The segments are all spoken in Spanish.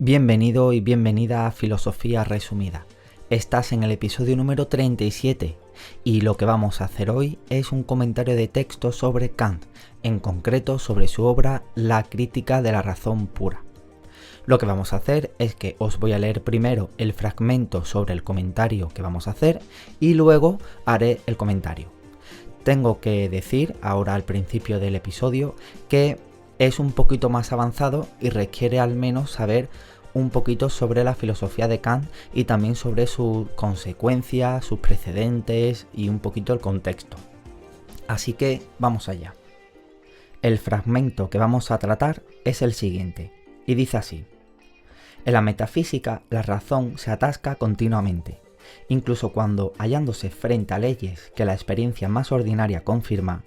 Bienvenido y bienvenida a Filosofía Resumida. Estás en el episodio número 37 y lo que vamos a hacer hoy es un comentario de texto sobre Kant, en concreto sobre su obra La crítica de la razón pura. Lo que vamos a hacer es que os voy a leer primero el fragmento sobre el comentario que vamos a hacer y luego haré el comentario. Tengo que decir ahora al principio del episodio que es un poquito más avanzado y requiere al menos saber un poquito sobre la filosofía de Kant y también sobre sus consecuencias, sus precedentes y un poquito el contexto. Así que vamos allá. El fragmento que vamos a tratar es el siguiente y dice así: en la metafísica la razón se atasca continuamente, incluso cuando, hallándose frente a leyes que la experiencia más ordinaria confirma,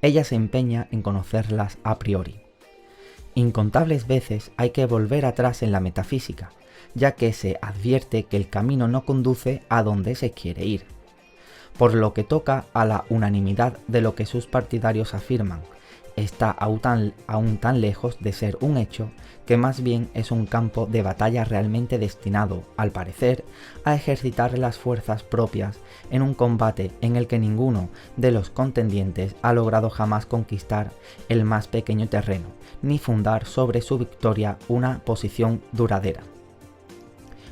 ella se empeña en conocerlas a priori. Incontables veces hay que volver atrás en la metafísica, ya que se advierte que el camino no conduce a donde se quiere ir. Por lo que toca a la unanimidad de lo que sus partidarios afirman, está aún tan lejos de ser un hecho que más bien es un campo de batalla realmente destinado, al parecer, a ejercitar las fuerzas propias en un combate en el que ninguno de los contendientes ha logrado jamás conquistar el más pequeño terreno, ni fundar sobre su victoria una posición duradera.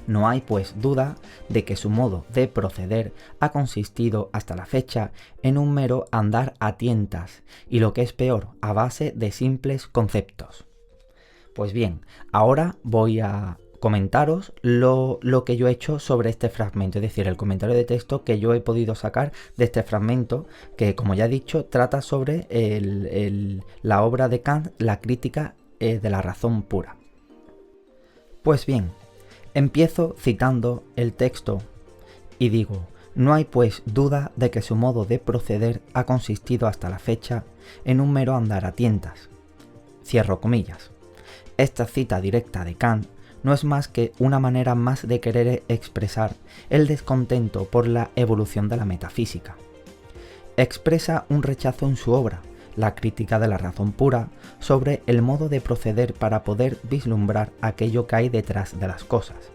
No hay pues duda de que su modo de proceder ha consistido hasta la fecha en un mero andar a tientas y, lo que es peor, a base de simples conceptos. Pues bien, ahora voy a comentaros lo que yo he hecho sobre este fragmento, es decir, el comentario de texto que yo he podido sacar de este fragmento que, como ya he dicho, trata sobre la obra de Kant, La crítica de la razón pura. Pues bien, empiezo citando el texto y digo: no hay pues duda de que su modo de proceder ha consistido hasta la fecha en un mero andar a tientas. Cierro comillas. Esta cita directa de Kant no es más que una manera más de querer expresar el descontento por la evolución de la metafísica. Expresa un rechazo en su obra, La crítica de la razón pura, sobre el modo de proceder para poder vislumbrar aquello que hay detrás de las cosas.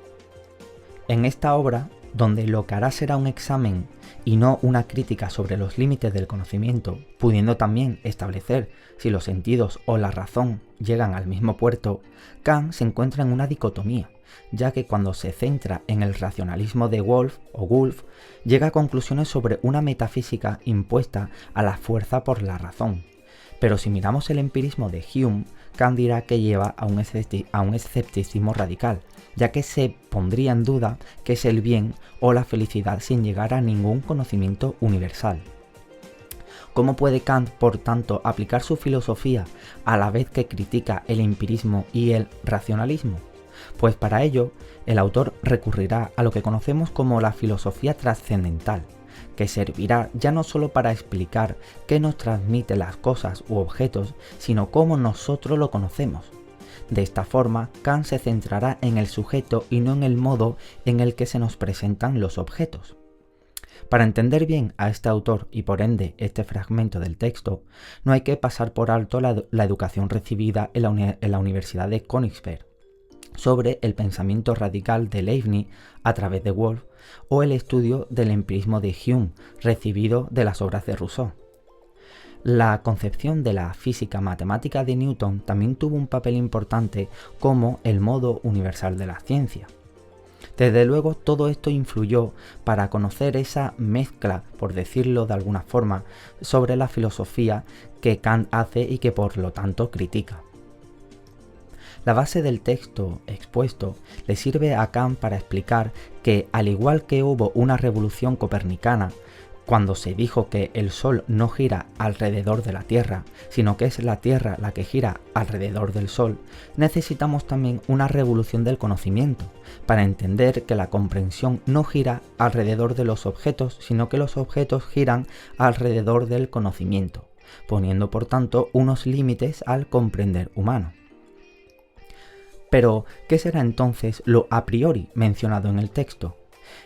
En esta obra, donde lo que hará será un examen y no una crítica sobre los límites del conocimiento, pudiendo también establecer si los sentidos o la razón llegan al mismo puerto, Kant se encuentra en una dicotomía, ya que cuando se centra en el racionalismo de Wolff, llega a conclusiones sobre una metafísica impuesta a la fuerza por la razón. Pero si miramos el empirismo de Hume, Kant dirá que lleva a un escepticismo radical, ya que se pondría en duda qué es el bien o la felicidad sin llegar a ningún conocimiento universal. ¿Cómo puede Kant, por tanto, aplicar su filosofía a la vez que critica el empirismo y el racionalismo? Pues para ello, el autor recurrirá a lo que conocemos como la filosofía trascendental, que servirá ya no solo para explicar qué nos transmite las cosas u objetos, sino cómo nosotros lo conocemos. De esta forma, Kant se centrará en el sujeto y no en el modo en el que se nos presentan los objetos. Para entender bien a este autor y por ende este fragmento del texto, no hay que pasar por alto la educación recibida en la Universidad de Königsberg sobre el pensamiento radical de Leibniz a través de Wolff o el estudio del empirismo de Hume recibido de las obras de Rousseau. La concepción de la física matemática de Newton también tuvo un papel importante como el modo universal de la ciencia. Desde luego, todo esto influyó para conocer esa mezcla, por decirlo de alguna forma, sobre la filosofía que Kant hace y que por lo tanto critica. La base del texto expuesto le sirve a Kant para explicar que, al igual que hubo una revolución copernicana, cuando se dijo que el Sol no gira alrededor de la Tierra, sino que es la Tierra la que gira alrededor del Sol, necesitamos también una revolución del conocimiento, para entender que la comprensión no gira alrededor de los objetos, sino que los objetos giran alrededor del conocimiento, poniendo por tanto unos límites al comprender humano. Pero, ¿qué será entonces lo a priori mencionado en el texto?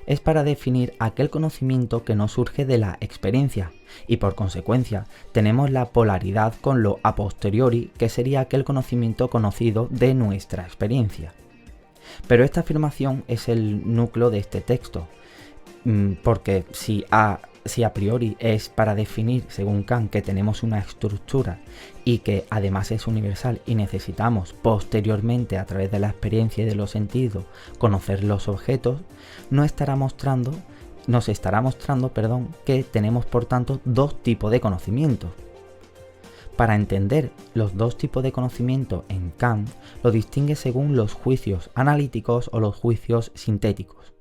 Es para definir aquel conocimiento que no surge de la experiencia, y por consecuencia tenemos la polaridad con lo a posteriori, que sería aquel conocimiento conocido de nuestra experiencia. Pero esta afirmación es el núcleo de este texto, porque si a priori es para definir, según Kant, que tenemos una estructura y que además es universal y necesitamos posteriormente, a través de la experiencia y de los sentidos, conocer los objetos, nos estará mostrando, que tenemos por tanto dos tipos de conocimientos. Para entender los dos tipos de conocimiento en Kant, lo distingue según los juicios analíticos o los juicios sintéticos.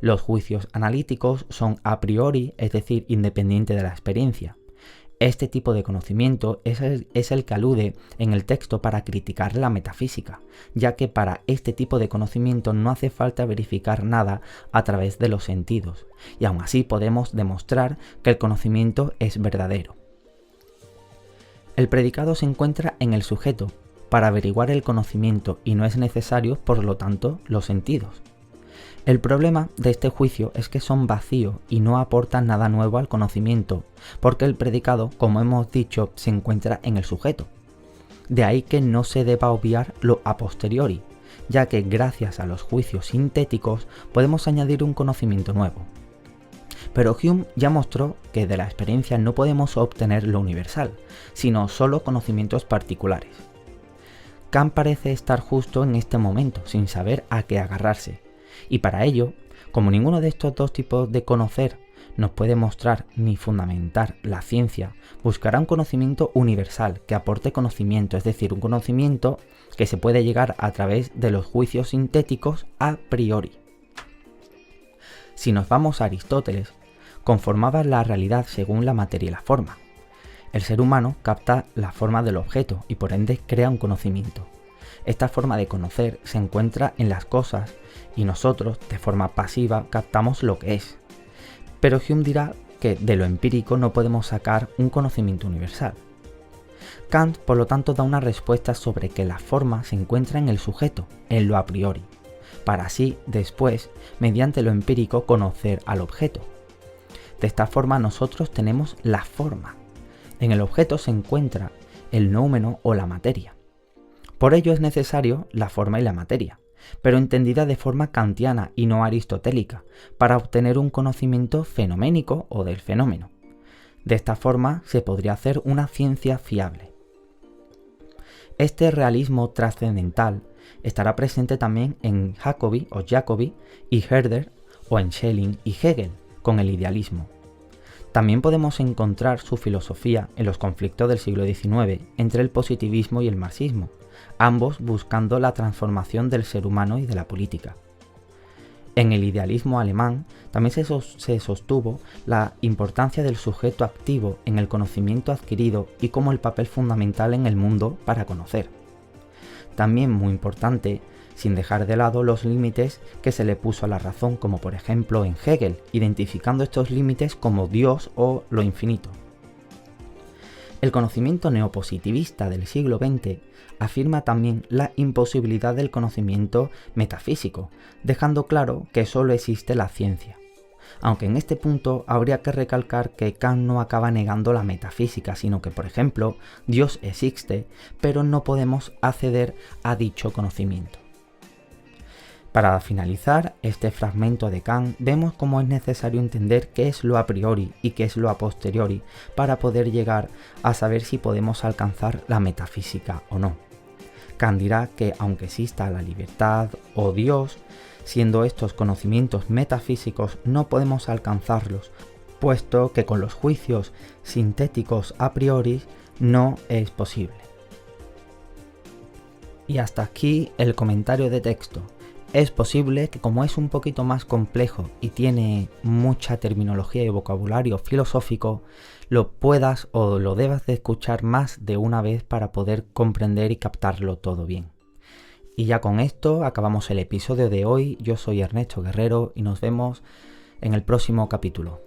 Los juicios analíticos son a priori, es decir, independiente de la experiencia. Este tipo de conocimiento es el que alude en el texto para criticar la metafísica, ya que para este tipo de conocimiento no hace falta verificar nada a través de los sentidos, y aún así podemos demostrar que el conocimiento es verdadero. El predicado se encuentra en el sujeto para averiguar el conocimiento y no es necesario, por lo tanto, los sentidos. El problema de este juicio es que son vacíos y no aportan nada nuevo al conocimiento, porque el predicado, como hemos dicho, se encuentra en el sujeto. De ahí que no se deba obviar lo a posteriori, ya que gracias a los juicios sintéticos podemos añadir un conocimiento nuevo. Pero Hume ya mostró que de la experiencia no podemos obtener lo universal, sino solo conocimientos particulares. Kant parece estar justo en este momento, sin saber a qué agarrarse, y para ello, como ninguno de estos dos tipos de conocer nos puede mostrar ni fundamentar la ciencia, buscará un conocimiento universal que aporte conocimiento, es decir, un conocimiento que se puede llegar a través de los juicios sintéticos a priori. Si nos vamos a Aristóteles, conformaba la realidad según la materia y la forma. El ser humano capta la forma del objeto y por ende crea un conocimiento. Esta forma de conocer se encuentra en las cosas y nosotros, de forma pasiva, captamos lo que es. Pero Hume dirá que de lo empírico no podemos sacar un conocimiento universal. Kant, por lo tanto, da una respuesta sobre que la forma se encuentra en el sujeto, en lo a priori, para así, después, mediante lo empírico, conocer al objeto. De esta forma nosotros tenemos la forma. En el objeto se encuentra el noumeno o la materia. Por ello es necesario la forma y la materia, pero entendida de forma kantiana y no aristotélica, para obtener un conocimiento fenoménico o del fenómeno. De esta forma se podría hacer una ciencia fiable. Este realismo trascendental estará presente también en Jacobi o Jacobi y Herder, o en Schelling y Hegel, con el idealismo. También podemos encontrar su filosofía en los conflictos del siglo XIX entre el positivismo y el marxismo, ambos buscando la transformación del ser humano y de la política. En el idealismo alemán también se sostuvo la importancia del sujeto activo en el conocimiento adquirido y como el papel fundamental en el mundo para conocer. También muy importante, sin dejar de lado los límites que se le puso a la razón, como por ejemplo en Hegel, identificando estos límites como Dios o lo infinito. El conocimiento neopositivista del siglo XX afirma también la imposibilidad del conocimiento metafísico, dejando claro que solo existe la ciencia. Aunque en este punto habría que recalcar que Kant no acaba negando la metafísica, sino que, por ejemplo, Dios existe, pero no podemos acceder a dicho conocimiento. Para finalizar este fragmento de Kant, vemos cómo es necesario entender qué es lo a priori y qué es lo a posteriori para poder llegar a saber si podemos alcanzar la metafísica o no. Kant dirá que aunque exista la libertad o Dios, siendo estos conocimientos metafísicos no podemos alcanzarlos, puesto que con los juicios sintéticos a priori no es posible. Y hasta aquí el comentario de texto. Es posible que como es un poquito más complejo y tiene mucha terminología y vocabulario filosófico, lo puedas o lo debas de escuchar más de una vez para poder comprender y captarlo todo bien. Y ya con esto acabamos el episodio de hoy. Yo soy Ernesto Guerrero y nos vemos en el próximo capítulo.